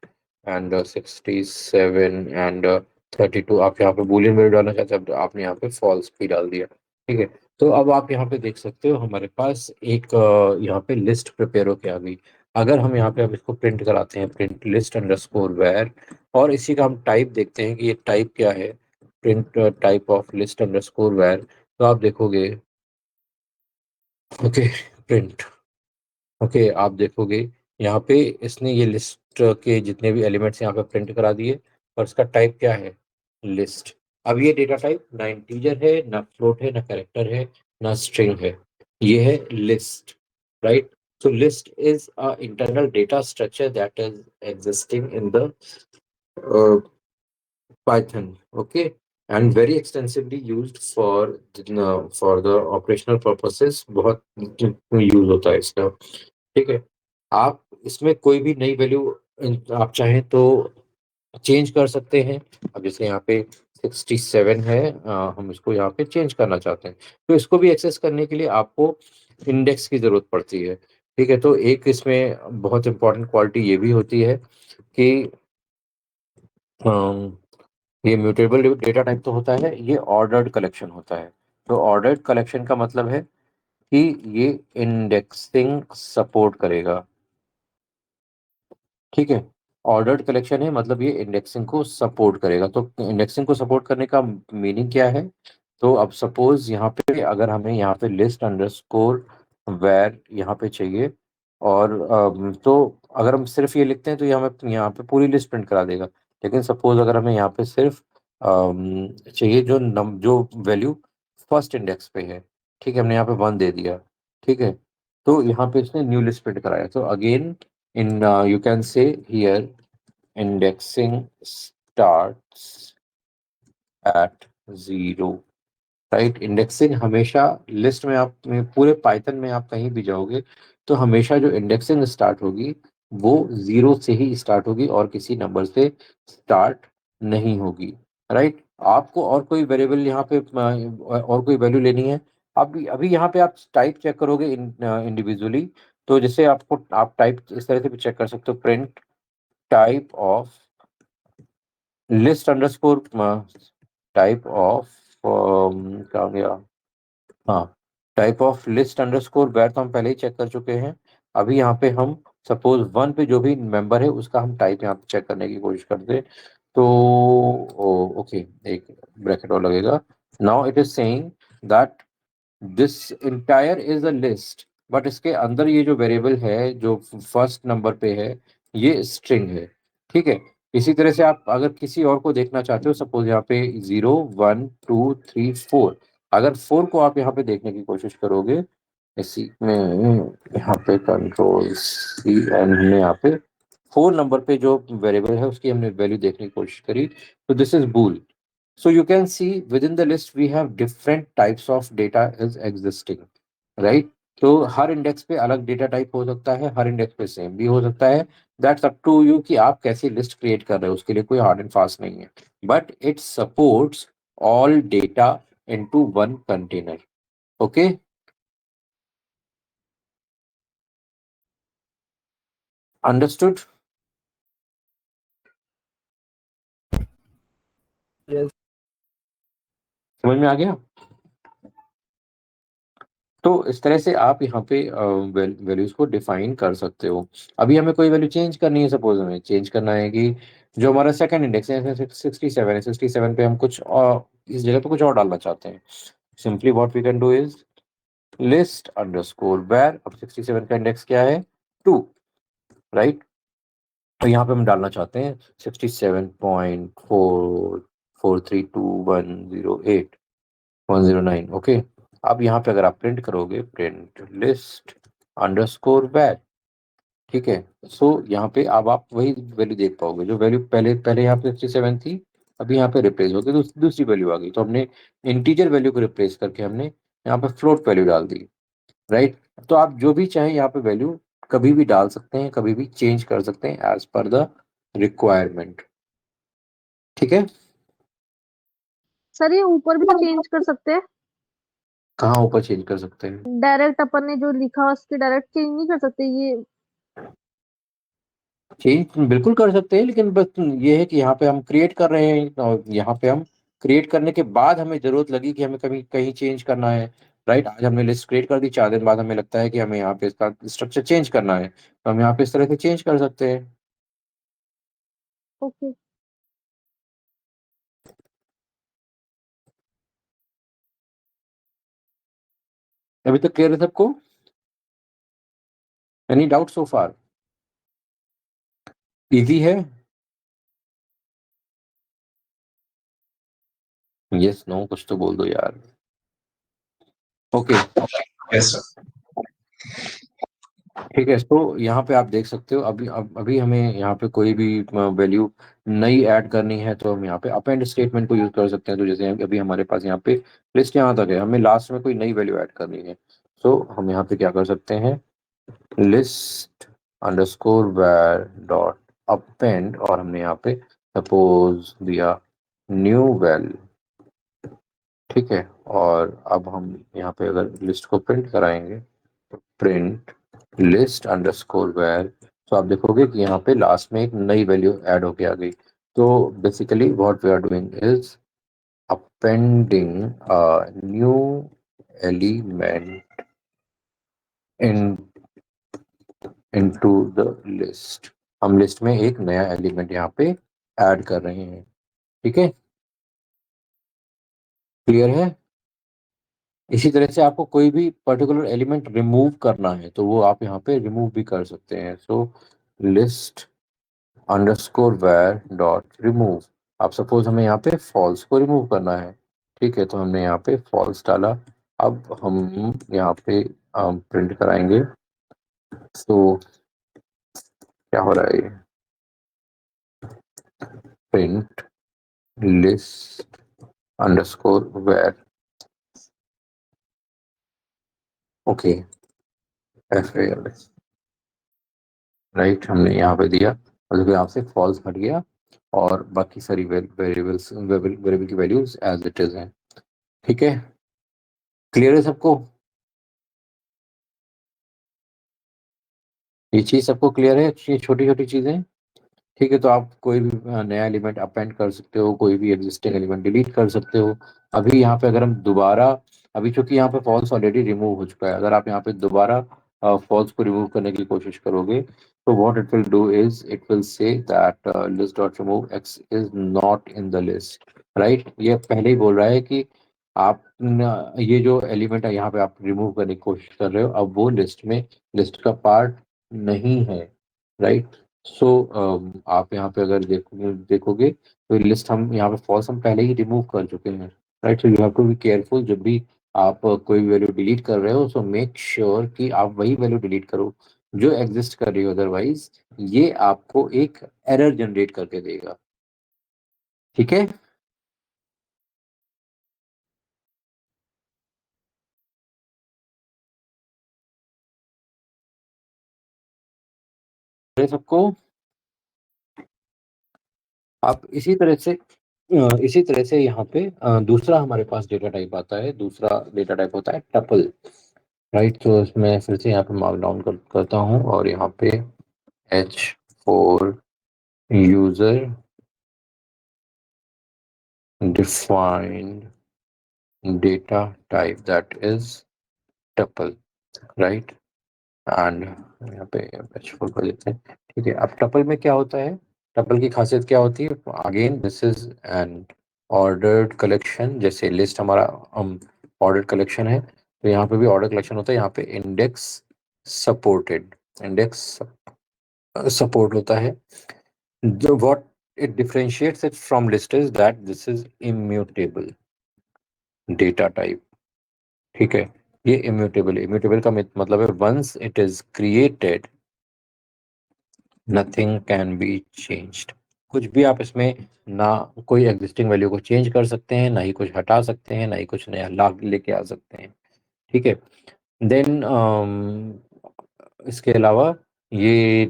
एंड 67 एंड 32, आप यहाँ पे बूलियन वैल्यू डालना चाहते हैं, तो आपने यहाँ पे फॉल्स भी डाल दिया। ठीक है, तो अब आप यहाँ पे देख सकते हो हमारे पास एक यहाँ पे लिस्ट प्रिपेयर होके आ गई। अगर हम यहाँ पे अब इसको प्रिंट कराते हैं, प्रिंट लिस्ट अंडरस्कोर वेर, और इसी का हम टाइप देखते हैं कि ये टाइप क्या है, print type of list underscore var, तो आप देखोगे, ओके, प्रिंट, ओके, आप देखोगे यहाँ पे इसने ये लिस्ट के जितने भी एलिमेंट्स यहाँ पे प्रिंट करा दिए, और इसका टाइप क्या है? लिस्ट। अब ये डेटा टाइप ना इंटीजर है, ना फ्लोट है, ना कैरेक्टर है, ना स्ट्रिंग है, ये है list, right. So list is a internal data structure that is existing in the Python, okay, and very extensively used for the operational purposes, बहुत यूज होता है इसका। ठीक है, आप इसमें कोई भी नई वैल्यू आप चाहें तो चेंज कर सकते हैं। अब जैसे यहाँ पे 67 है, हम इसको यहाँ पे चेंज करना चाहते हैं, तो इसको भी एक्सेस करने के लिए आपको इंडेक्स की जरूरत पड़ती है। ठीक है, तो एक इसमें बहुत इंपॉर्टेंट क्वालिटी ये भी होती है कि ये म्यूटेबल डेटा टाइप तो होता है, ये ऑर्डर्ड कलेक्शन होता है। तो ऑर्डर्ड कलेक्शन का मतलब है कि ये इंडेक्सिंग सपोर्ट करेगा। ठीक है, ऑर्डर्ड कलेक्शन है मतलब ये इंडेक्सिंग को सपोर्ट करेगा। तो इंडेक्सिंग को सपोर्ट करने का मीनिंग क्या है? तो अब सपोज यहाँ पे अगर हमें यहाँ पे लिस्ट अंडरस्कोर वेर यहाँ पे चाहिए, और तो अगर हम सिर्फ ये लिखते हैं तो ये हमें यहाँ पे पूरी लिस्ट प्रिंट करा देगा। लेकिन सपोज अगर हमें यहाँ पे सिर्फ चाहिए जो वैल्यू फर्स्ट इंडेक्स पे है, ठीक है, हमने यहाँ पे 1 दे दिया। ठीक है, तो यहाँ पे इसने न्यू लिस्ट प्रिंट कराया। तो again in you can say here indexing starts at 0, right. Indexing हमेशा लिस्ट में आप पूरे पाइथन में आप कहीं भी जाओगे तो हमेशा जो इंडेक्सिंग स्टार्ट होगी वो 0 से ही स्टार्ट होगी और किसी नंबर से स्टार्ट नहीं होगी, राइट। आपको और कोई वेरिएबल यहाँ पे और कोई वैल्यू लेनी है, अभी यहाँ पे आप टाइप चेक करोगे इंडिविजुअली, तो जैसे आपको आप टाइप इस तरह से भी चेक कर सकते हो, print type of list underscore type of क्या हो गया, हाँ, type of list underscore var तो हम पहले ही चेक कर चुके हैं। अभी यहाँ पे हम सपोज 1 पे जो भी मेंबर है उसका हम टाइप यहाँ पे चेक करने की कोशिश करते हैं। तो ओके, एक ब्रैकेट और लगेगा। Now it is saying that this entire is a list, but इसके अंदर ये जो वेरिएबल है जो फर्स्ट नंबर पे है, ये स्ट्रिंग है। ठीक है। इसी तरह से आप अगर किसी और को देखना चाहते हो, सपोज यहाँ पे 0 1 2 3 4, अगर 4 को आप यहाँ पे देखने की कोशिश करोगे, इसी में यहाँ पे कंट्रोल सी एन, हमने यहाँ पे 4 नंबर पे जो वेरिएबल है उसकी हमने वैल्यू देखने की कोशिश करी, तो this is bool. So you can see within the list we have different types of data is existing, right? तो हर इंडेक्स पे अलग डेटा टाइप हो सकता है, हर इंडेक्स पे सेम भी हो सकता है। दैट्स अप टू यू कि आप कैसी लिस्ट क्रिएट कर रहे हो, उसके लिए कोई हार्ड एंड फास्ट नहीं है। But it supports all data into one container. Okay, understood? Yes. समझ में आ गया? तो इस तरह से आप यहाँ पे वैल्यूज को डिफाइन कर सकते हो। अभी हमें कोई वैल्यू चेंज करनी है, सपोज हमें चेंज करना है कि जो हमारा सेकंड इंडेक्स है 67 है, 67 पे हम कुछ और इस जगह पे कुछ और डालना चाहते हैं। Simply what we can do is list underscore var. अब 67 का इंडेक्स क्या है? 2, राइट? तो यहाँ पे हम डालना चाहते हैं 67.4432108 ओके। अब यहाँ पे अगर आप प्रिंट करोगे, प्रिंट लिस्ट अंडरस्कोर वैर, ठीक है। सो यहाँ पे अब आप वही वैल्यू देख पाओगे जो वैल्यू पहले पहले यहाँ पे 67 थी, अभी यहाँ पे रिप्लेस हो गई, दूसरी वैल्यू आ गई। तो हमने इंटीजर वैल्यू को रिप्लेस करके हमने यहाँ पे फ्लोट वैल्यू डाल दी, राइट? तो आप जो भी चाहें यहाँ पे वैल्यू कभी भी डाल सकते हैं, कभी भी चेंज कर सकते हैं एज पर द रिक्वायरमेंट। ठीक है। सर ये ऊपर भी चेंज कर सकते हैं? कहाँ ऊपर चेंज कर सकते हैं? डायरेक्ट अपन ने जो लिखा उसके डायरेक्ट चेंज नहीं कर सकते ये? चेंज बिल्कुल कर सकते हैं, लेकिन बस ये है कि यहाँ पे हम क्रिएट कर रहे हैं, और यहाँ पे हम क्रिएट करने के बाद हमें जरूरत लगी कि हमें कभी कहीं चेंज करना है, राइट? आज हमने लिस्ट क्रिएट कर दी, 4 दिन बाद हमें लगता है कि हमें यहाँ पे इसका स्ट्रक्चर चेंज करना है, तो हम यहाँ पे इस तरह से चेंज कर सकते हैं। ओके। अभी तक क्लियर है सबको? एनी डाउट सो फार? इजी है? यस नो कुछ तो बोल दो यार। Okay, Yes, sir. ठीक है। तो यहाँ पे आप देख सकते हो, अभी हमें यहाँ पे कोई भी वैल्यू नई ऐड करनी है तो हम यहाँ पे अपेंड स्टेटमेंट को यूज कर सकते हैं। तो जैसे अभी हमारे पास यहाँ पे लिस्ट यहाँ तक है, हमें लास्ट में कोई नई वैल्यू ऐड करनी है, तो हम यहाँ पे क्या कर सकते हैं, लिस्ट अंडरस्कोर वैर डॉट अपेंड, और हमने यहाँ पे सपोज दिया न्यू वैल, ठीक है। और अब हम यहाँ पे अगर लिस्ट को प्रिंट कराएंगे, प्रिंट लिस्ट अंडरस्कोर वेयर, तो आप देखोगे कि यहाँ पे लास्ट में एक नई वैल्यू ऐड होके आ गई। तो basically what we are doing is appending a new element in into the list। हम लिस्ट में एक नया एलिमेंट यहाँ पे ऐड कर रहे हैं। ठीक है, क्लियर है? इसी तरह से आपको कोई भी पर्टिकुलर एलिमेंट रिमूव करना है तो वो आप यहाँ पे रिमूव भी कर सकते हैं। So list underscore var dot remove. अब सपोज हमें यहाँ पे फॉल्स को रिमूव करना है, ठीक है, तो हमने यहाँ पे फॉल्स डाला। अब हम यहाँ पे प्रिंट कराएंगे, तो क्या हो रहा है, ये print list underscore var, okay, F A L, right? हमने यहाँ पे दिया, मतलब यहाँ से फॉल्स हट गया और बाकी सारी वेरिएबल की वैल्यूज एज इट इज हैं। ठीक है, क्लियर है सबको? ये चीज सबको क्लियर है? ये छोटी छोटी चीजें, ठीक है। तो आप कोई भी नया एलिमेंट अपेंड कर सकते हो, कोई भी एग्जिस्टिंग एलिमेंट डिलीट कर सकते हो। अभी यहाँ पे अगर हम दोबारा, अभी चूंकि यहाँ पे फॉल्स ऑलरेडी रिमूव हो चुका है, अगर आप यहाँ पे दोबारा फॉल्स को रिमूव करने की कोशिश करोगे, तो what it will do is it will say that list dot remove x is not in the list, right? ये पहले ही बोल रहा है कि आप ये जो एलिमेंट है यहाँ पे आप रिमूव करने की कोशिश कर रहे हो, अब वो लिस्ट का पार्ट नहीं है, राइट। सो आप यहाँ पे अगर देखोगे तो लिस्ट हम यहाँ पे फॉल्स हम पहले ही रिमूव कर चुके हैं, right. So you have to be careful जब भी आप कोई वैल्यू डिलीट कर रहे हो, सो मेक श्योर कि आप वही वैल्यू डिलीट करो जो एग्जिस्ट कर रही हो, अदरवाइज ये आपको एक एरर जनरेट करके देगा, ठीक है। ये सबको आप इसी तरह से यहाँ पे दूसरा हमारे पास डेटा टाइप आता है, दूसरा डेटा टाइप होता है टपल, राइट। तो इसमें फिर से यहाँ पे मार्क डाउन करता हूँ और यहाँ पे H four user defined data type that is tuple, right. And यहाँ पे H4 कर लेते हैं, ठीक है। अब टपल में क्या होता है, टपल की खासियत क्या होती है, again this is an ordered collection, जैसे लिस्ट हमारा ऑर्डर्ड कलेक्शन है, तो यहाँ पे भी ऑर्डर कलेक्शन होता है। यहाँ पे इंडेक्स सपोर्टेड, इंडेक्स सपोर्ट होता है। जो what it differentiates it from list is that this is immutable data type, ठीक है। ये इम्यूटेबल, इम्यूटेबल का मतलब है once it is created nothing can be changed. कुछ भी आप इसमें ना कोई एग्जिस्टिंग वैल्यू को चेंज कर सकते हैं, ना ही कुछ हटा सकते हैं, ना ही कुछ नया लाग लेके आ सकते हैं, ठीक है। देन इसके अलावा ये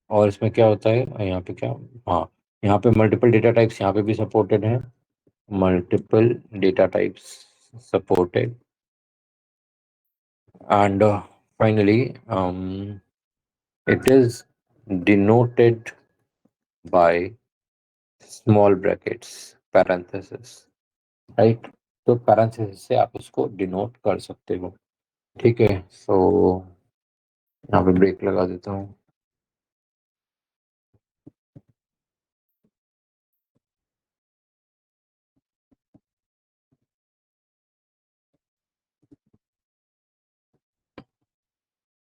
और इसमें क्या होता है यहाँ पे क्या, हाँ, यहाँ पे मल्टीपल डेटा टाइप्स यहाँ पे भी सपोर्टेड हैं, multiple data types supported. And finally it is denoted by small brackets, parenthesis, right. तो पैरेंथेसिस से आप इसको डिनोट कर सकते हो, ठीक है। सो यहाँ पे ब्रेक लगा देता हूँ।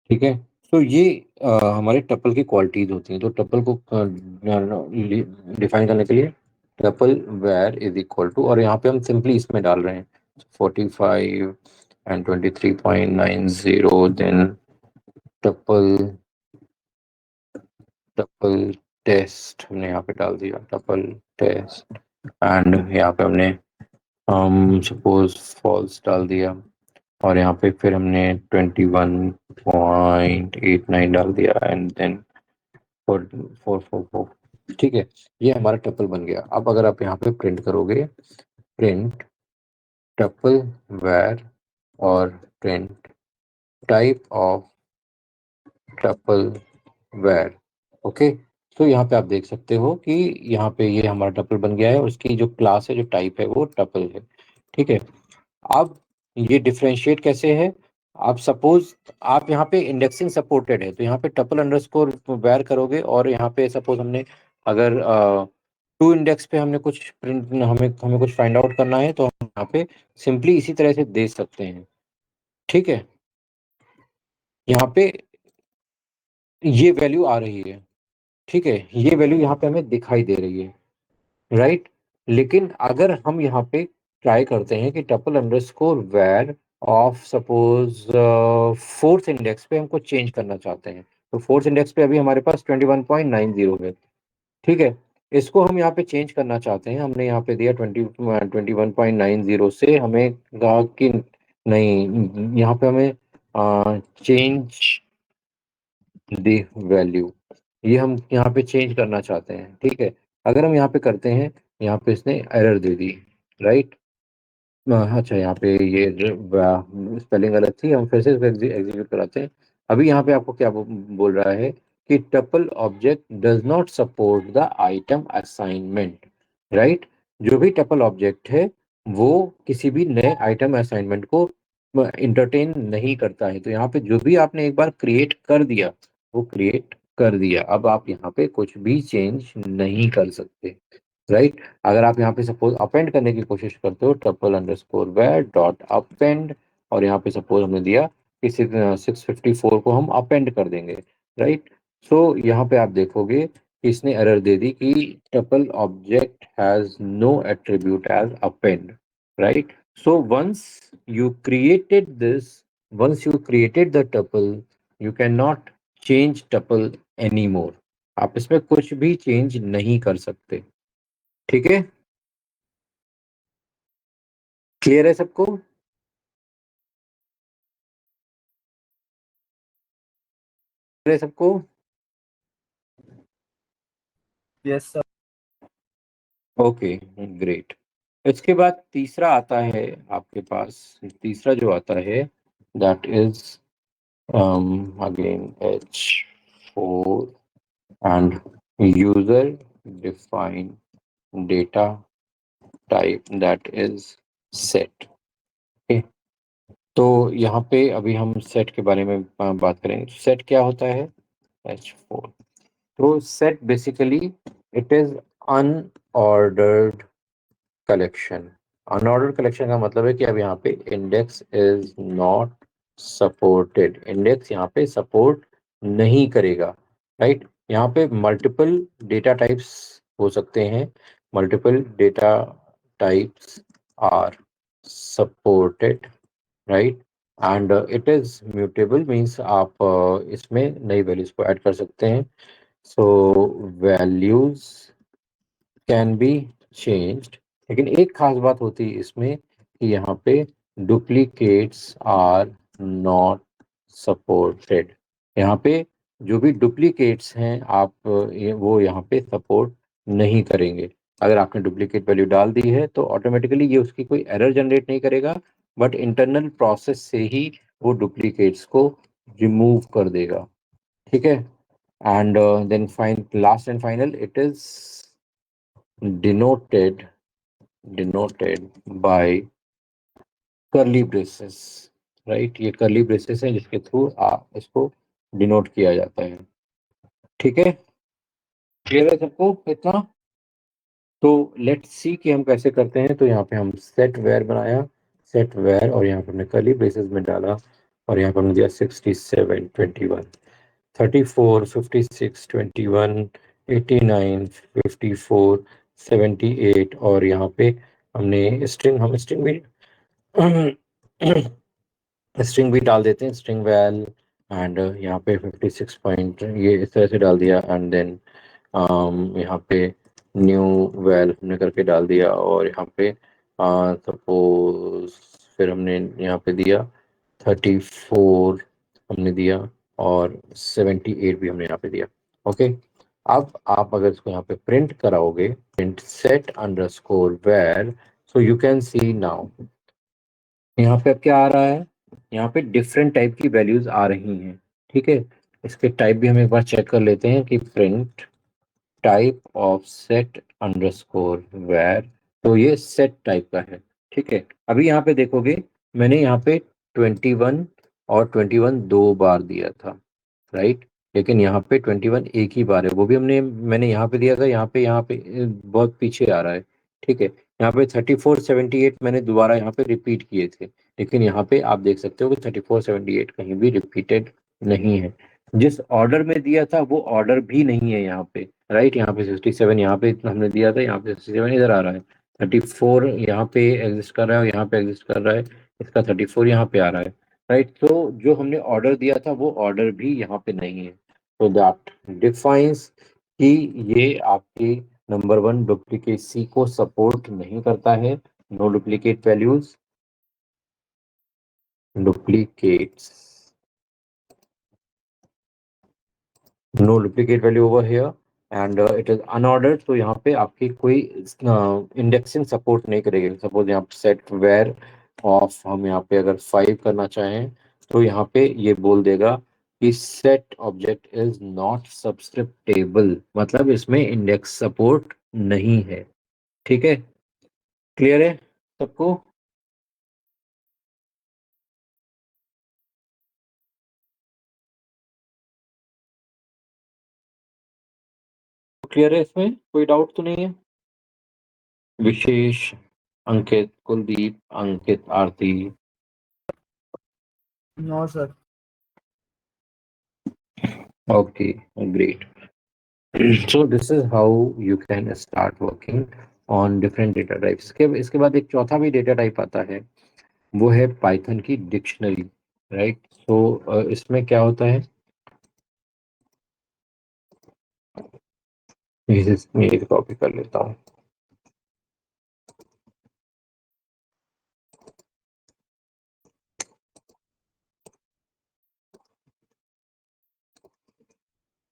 ठीक है। तो ये हमारे टपल की क्वालिटीज होती हैं। तो टपल को डिफाइन करने के लिए tuple var is equal to, और यहाँ पे हम सिंपली इसमें डाल रहे हैं 45 and 23.90, then tuple tuple test हमने यहाँ पे डाल दिया, टपल टेस्ट। एंड यहाँ पे हमने सपोज फॉल्स डाल दिया, और यहाँ पे फिर हमने 21.89 डाल दिया, एंड देन 444, ठीक है। ये हमारा टपल बन गया। अब अगर आप यहाँ पे प्रिंट करोगे, प्रिंट टपल वेर और print type of tuple var, okay. तो यहाँ पे आप देख सकते हो कि यहाँ पे ये हमारा टपल बन गया है, उसकी जो क्लास है, जो टाइप है, वो टपल है, ठीक है। अब ये डिफरेंशिएट कैसे है, आप सपोज आप यहाँ पे इंडेक्सिंग सपोर्टेड है, तो यहाँ पे टपल अंडरस्कोर वेर करोगे, और यहाँ पे सपोज हमने अगर टू इंडेक्स पे हमने कुछ प्रिंट हमें हमें कुछ फाइंड आउट करना है, तो हम यहाँ पे सिंपली इसी तरह से दे सकते हैं, ठीक है। यहाँ पे ये वैल्यू आ रही है, ठीक है, ये वैल्यू यहाँ पे हमें दिखाई दे रही है, राइट। लेकिन अगर हम यहाँ पे ट्राई करते हैं कि tuple underscore var of suppose fourth index पे हमको चेंज करना चाहते हैं, तो फोर्थ इंडेक्स पे अभी हमारे पास 21.90 है, ठीक है। इसको हम यहाँ पे चेंज करना चाहते हैं, हमने यहाँ पे दिया 21.90 से, हमें कहा कि नहीं, यहाँ पे हमें चेंज दी वैल्यू, ये हम यहाँ पे चेंज करना चाहते हैं, ठीक है। अगर हम यहाँ पे करते हैं, यहाँ पे इसने एरर दे दी, राइट। अच्छा, यहाँ पे ये स्पेलिंग गलत थी, हम फिर से इसको एग्जीक्यूट कराते हैं। अभी यहाँ पे आपको क्या बोल रहा है कि tuple object does not support the item assignment, right. जो भी टपल ऑब्जेक्ट है वो किसी भी नए आइटम असाइनमेंट को इंटरटेन नहीं करता है। तो यहाँ पे जो भी आपने एक बार क्रिएट कर दिया, वो क्रिएट कर दिया, अब आप यहाँ पे कुछ भी चेंज नहीं कर सकते, राइट। अगर आप यहाँ पे सपोज अपेंड करने की कोशिश करते हो tuple underscore var dot append, और यहाँ पे सपोज हमने दिया कि 654 को हम अपेंड कर देंगे, राइट। सो यहाँ पे आप देखोगे कि इसने एरर दे दी कि tuple object has no attribute as append, right. So once you created the tuple, you cannot change tuple anymore। आप इसमें कुछ भी चेंज नहीं कर सकते, ठीक है। क्लियर है सबको? क्लियर है सबको? Yes sir. Okay, great. इसके बाद तीसरा आता है आपके पास, तीसरा जो आता है that is again H4 and user define data type that is set. तो यहाँ पे अभी हम सेट के बारे में बात करेंगे। सेट क्या होता है? H4। तो set basically it is unordered collection. Unordered collection का मतलब है कि अब यहाँ पे index is not supported, index यहाँ पे सपोर्ट नहीं करेगा, राइट। यहाँ पे मल्टीपल डेटा टाइप्स हो सकते हैं, multiple data types are supported, right. And it is mutable, means आप इसमें नई वैल्यूज को ऐड कर सकते हैं। So values can be changed, लेकिन एक खास बात होती है इसमें कि यहाँ पे डुप्लीकेट्स आर नॉट सपोर्टेड। यहाँ पे जो भी डुप्लीकेट्स हैं आप वो यहाँ पे सपोर्ट नहीं करेंगे। अगर आपने डुप्लीकेट वैल्यू डाल दी है तो ऑटोमेटिकली ये उसकी कोई एरर जनरेट नहीं करेगा, बट इंटरनल प्रोसेस से ही वो डुप्लीकेट्स को रिमूव कर देगा, ठीक है। And then fine last and final it is denoted denoted by curly braces, right. ये curly braces है जिसके थ्रू इसको डिनोट किया जाता है, ठीक है। क्लियर है सबको इतना? तो लेट्स सी कि हम कैसे करते हैं। तो यहाँ पे हम सेट वेयर बनाया, सेट वेयर, और यहाँ पे हमने कर्ली ब्रेसेस में डाला, और यहाँ पे हमने दिया 67 21 34 56 21 89 54 78, और यहाँ पे हमने स्ट्रिंग भी स्ट्रिंग भी डाल देते हैं, स्ट्रिंग वैल। एंड यहाँ पे 56 पॉइंट ये इस तरह से डाल दिया, एंड देन यहाँ पे न्यू वैल हमने करके डाल दिया, और यहाँ पे सपोज फिर हमने यहाँ पे दिया 34 हमने दिया, और 78 भी हमने यहाँ पे दिया, ओके। अब आप अगर इसको यहाँ पे प्रिंट कराओगे, print set underscore var, so you can see now यहाँ पे अब क्या आ रहा है, यहाँ पे डिफरेंट टाइप की वैल्यूज आ रही हैं, ठीक है। इसके टाइप भी हम एक बार चेक कर लेते हैं कि print type of set underscore var, तो ये सेट टाइप का है, ठीक है। अभी यहाँ पे देखोगे मैंने यहाँ पे 21 और 21 दो बार दिया था, राइट। लेकिन यहाँ पे 21 एक ही बार है, वो भी मैंने यहाँ पे दिया था, यहाँ पे बहुत पीछे आ रहा है, ठीक है। यहाँ पे 34 78 मैंने दोबारा यहाँ पे रिपीट किए थे, लेकिन यहाँ पे आप देख सकते हो कि 34 78 कहीं भी रिपीटेड नहीं है। जिस ऑर्डर में दिया था वो ऑर्डर भी नहीं है यहाँ पे, राइट। यहाँ पे 67 यहाँ पे इतना हमने दिया था, यहाँ पे 67 इधर आ रहा है, 34 यहाँ पे एग्जिस्ट कर रहा है और यहाँ पे एग्जिस्ट कर रहा है, इसका 34 यहाँ पे आ रहा है, राइट। तो जो हमने ऑर्डर दिया था वो ऑर्डर भी यहाँ पे नहीं है। तो दैट डिफाइंस कि ये आपकी नंबर वन डुप्लीकेसी को सपोर्ट नहीं करता है। No duplicate values, duplicates, no duplicate value over here, and it is unordered. तो यहाँ पे आपकी कोई इंडेक्सिंग सपोर्ट नहीं करेगी। सपोज यहाँ पे सेट वेयर ऑफ हम यहाँ पे अगर 5 करना चाहें तो यहाँ पे ये बोल देगा कि सेट ऑब्जेक्ट इज नॉट सब्सक्रिप्टेबल, मतलब इसमें इंडेक्स सपोर्ट नहीं है, ठीक है। क्लियर है सबको? क्लियर है, इसमें कोई डाउट तो नहीं है? विशेष, अंकित, कुलदीप, अंकित, आरती. No, sir. Okay, great. So this is how you can start working on different data types. इसके बाद एक चौथा भी डेटा टाइप आता है, वो है पाइथन की डिक्शनरी, राइट. तो इसमें क्या होता है, मैं एक कॉपी कर लेता हूँ.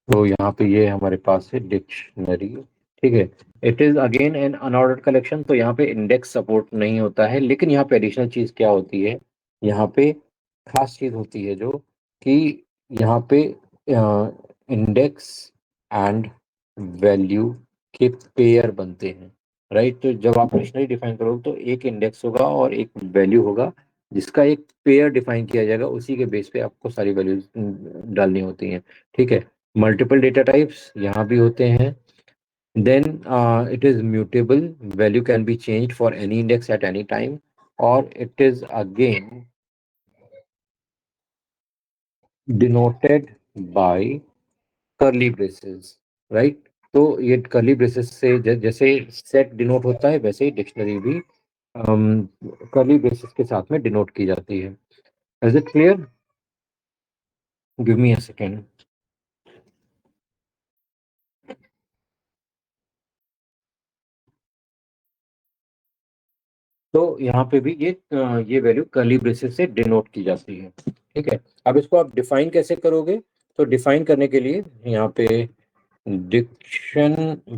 तो यहाँ पे ये हमारे पास है डिक्शनरी, ठीक है. It is again an unordered collection. तो यहाँ पे इंडेक्स सपोर्ट नहीं होता है, लेकिन यहाँ पे एडिशनल चीज क्या होती है, यहाँ पे खास चीज होती है जो कि यहाँ पे इंडेक्स एंड वैल्यू के पेयर बनते हैं, राइट. तो जब आप डिक्शनरी डिफाइन करोगे तो एक इंडेक्स होगा और एक वैल्यू होगा, जिसका एक पेयर डिफाइन किया जाएगा. उसी के बेस पे आपको सारी वैल्यूज डालनी होती हैं, ठीक है. मल्टीपल डेटा टाइप्स यहाँ भी होते हैं. Then it is mutable, value can be change for any index at any time. और it is again denoted by curly braces, right. तो ये कर्ली ब्रेसेस से जैसे सेट डिनोट होता है, वैसे ही डिक्शनरी भी कर्ली ब्रेसेस के साथ में डिनोट की जाती है. Is it clear? Give me a second. तो यहाँ पे भी ये वैल्यू कर्ली ब्रेसेस से डिनोट की जाती है, ठीक है. अब इसको आप डिफाइन कैसे करोगे, तो डिफाइन करने के लिए यहाँ पे डिक्शन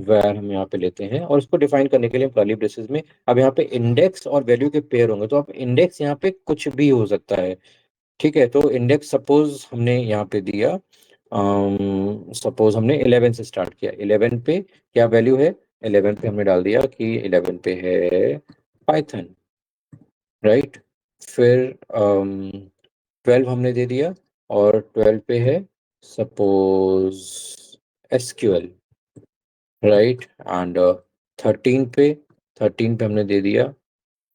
वैर हम यहाँ पे लेते हैं, और इसको डिफाइन करने के लिए हम कर्ली ब्रेसेस में अब यहाँ पे इंडेक्स और वैल्यू के पेयर होंगे. तो अब इंडेक्स यहाँ पे कुछ भी हो सकता है, ठीक है. तो इंडेक्स सपोज हमने यहाँ पे दिया, सपोज हमने 11 से स्टार्ट किया. 11 पे क्या वैल्यू है, 11 पे हमने डाल दिया कि 11 पे है पाइथन, राइट. फिर 12 हमने दे दिया, और 12 पे है सपोज एसक्यूएल, राइट. एंड 13 पे 13 पे हमने दे दिया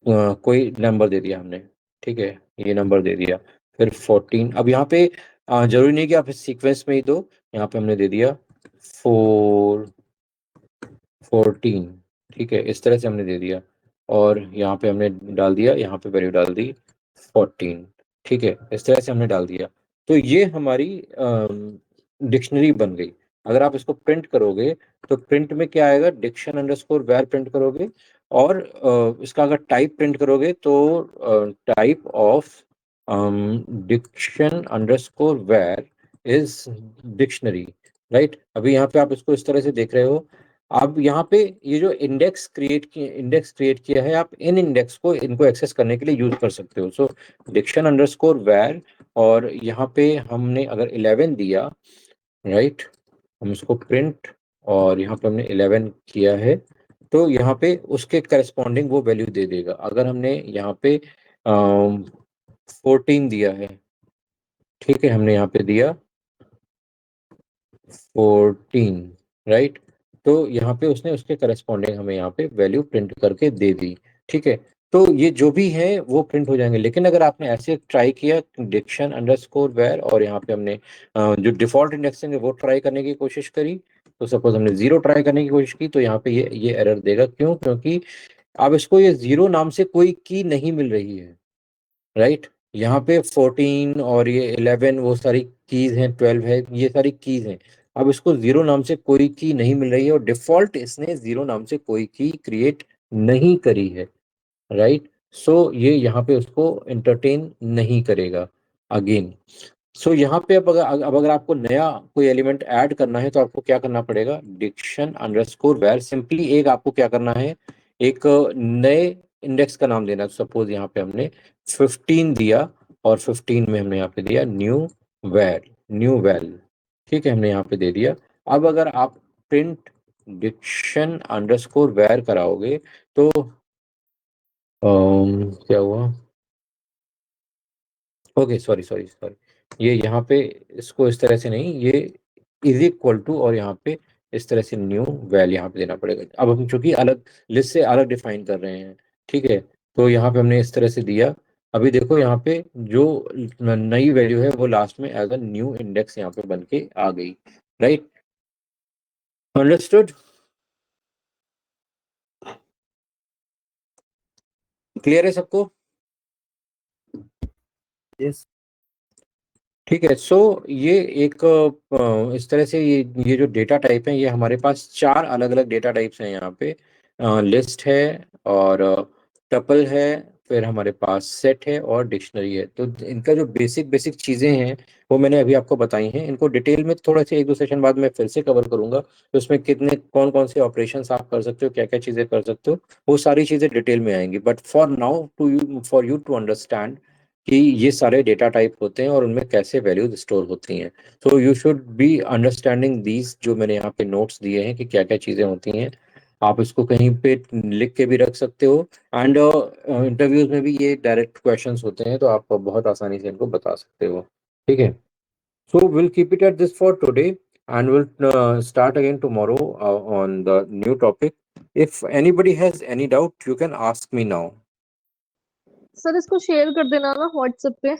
कोई नंबर दे दिया हमने, ठीक है, ये नंबर दे दिया. फिर 14. अब यहाँ पे जरूरी नहीं कि आप इस सीक्वेंस में ही दो. यहाँ पे हमने दे दिया 14, ठीक है, इस तरह से हमने दे दिया. और यहाँ पे हमने डाल दिया, यहाँ पे वैल्यू डाल दी 14, ठीक है, इस तरह से हमने डाल दिया. तो ये हमारी डिक्शनरी बन गई. अगर आप इसको प्रिंट करोगे तो प्रिंट में क्या आएगा, डिक्शन अंडरस्कोर वैर प्रिंट करोगे. और इसका अगर टाइप प्रिंट करोगे तो टाइप ऑफ डिक्शन अंडरस्कोर वैर इज डिक्शनरी, राइट. अभी यहाँ पे आप इसको इस तरह से देख रहे हो. अब यहाँ पे ये जो इंडेक्स क्रिएट किया है, आप इन इंडेक्स को इनको एक्सेस करने के लिए यूज कर सकते हो. सो डिक्शन अंडरस्कोर वैर, और यहाँ पे हमने अगर 11 दिया, राइट, हम इसको प्रिंट, और यहाँ पे हमने 11 किया है, तो यहाँ पे उसके करस्पॉन्डिंग वो वैल्यू दे देगा. अगर हमने यहाँ पे 14 दिया है, ठीक है, हमने यहाँ पे दिया 14, राइट. तो यहाँ पे उसने उसके करस्पॉन्डिंग हमें यहाँ पे वैल्यू प्रिंट करके दे दी, ठीक है. तो ये जो भी है वो प्रिंट हो जाएंगे. लेकिन अगर आपने ऐसे ट्राई किया डिक्शन अंडरस्कोर वेयर, और यहाँ पे हमने जो डिफॉल्ट इंडेक्सिंग है वो ट्राई करने की कोशिश करी, तो सपोज हमने जीरो ट्राई करने की कोशिश की, तो यहाँ पे ये एरर देगा. क्यों? क्योंकि अब इसको ये जीरो नाम से कोई की नहीं मिल रही है, राइट. यहाँ पे 14 और ये 11 वो सारी कीज हैं, 12 है, ये सारी कीज हैं. अब इसको जीरो नाम से कोई की नहीं मिल रही है, और डिफॉल्ट इसने जीरो नाम से कोई की क्रिएट नहीं करी है, राइट. सो ये यहाँ पे उसको एंटरटेन नहीं करेगा अगेन. सो यहाँ पे अब अगर आपको नया कोई एलिमेंट ऐड करना है, तो आपको क्या करना पड़ेगा, डिक्शन अंडरस्कोर वेर, सिंपली एक आपको क्या करना है, एक नए इंडेक्स का नाम देना. सपोज यहाँ पे हमने 15 दिया, और 15 में हमने यहाँ पे दिया न्यू वेल, ठीक है, हमने यहाँ पे दे दिया. अब अगर आप प्रिंट डिक्शन अंडरस्कोर वेर कराओगे, तो क्या हुआ, ओके, सॉरी सॉरी सॉरी, ये यहाँ पे इसको इस तरह से नहीं, ये इज इक्वल टू, और यहाँ पे इस तरह से न्यू वैल यहाँ पे देना पड़ेगा। अब हम चूंकि अलग लिस्ट से अलग डिफाइन कर रहे हैं, ठीक है, तो यहाँ पे हमने इस तरह से दिया। अभी देखो यहाँ पे जो नई वैल्यू है वो लास्ट में एज अ न्यू इंडेक्स यहाँ पे बन के आ गई, राइट? अंडरस्टूड? क्लियर है सबको? Yes. ठीक है। सो ये एक इस तरह से ये जो डेटा टाइप है, ये हमारे पास 4 अलग अलग डेटा टाइप्स हैं यहाँ पे। लिस्ट है और टपल है, फिर हमारे पास सेट है और डिक्शनरी है। तो इनका जो बेसिक बेसिक चीज़ें हैं वो मैंने अभी आपको बताई हैं। इनको डिटेल में थोड़ा सा 1-2 सेशन बाद मैं फिर से कवर करूंगा, तो उसमें कितने कौन कौन से ऑपरेशंस आप कर सकते हो, क्या क्या चीज़ें कर सकते हो, वो सारी चीज़ें डिटेल में आएंगी। But for now for you to understand कि ये सारे डेटा टाइप होते हैं और उनमें कैसे वैल्यूज स्टोर होती हैं। So you should be understanding these, जो मैंने यहाँ पे नोट्स दिए हैं कि क्या क्या चीज़ें होती हैं। आप इसको कहीं पे लिख के भी रख सकते हो, एंड इंटरव्यूज में भी ये डायरेक्ट क्वेश्चंस होते हैं, तो आप बहुत आसानी से इनको बता सकते हो, ठीक है? So will keep it at this for today and will start again tomorrow on the new topic. If anybody has any doubt you can ask me now. Sir इसको शेयर कर देना ना व्हाट्सएप पे।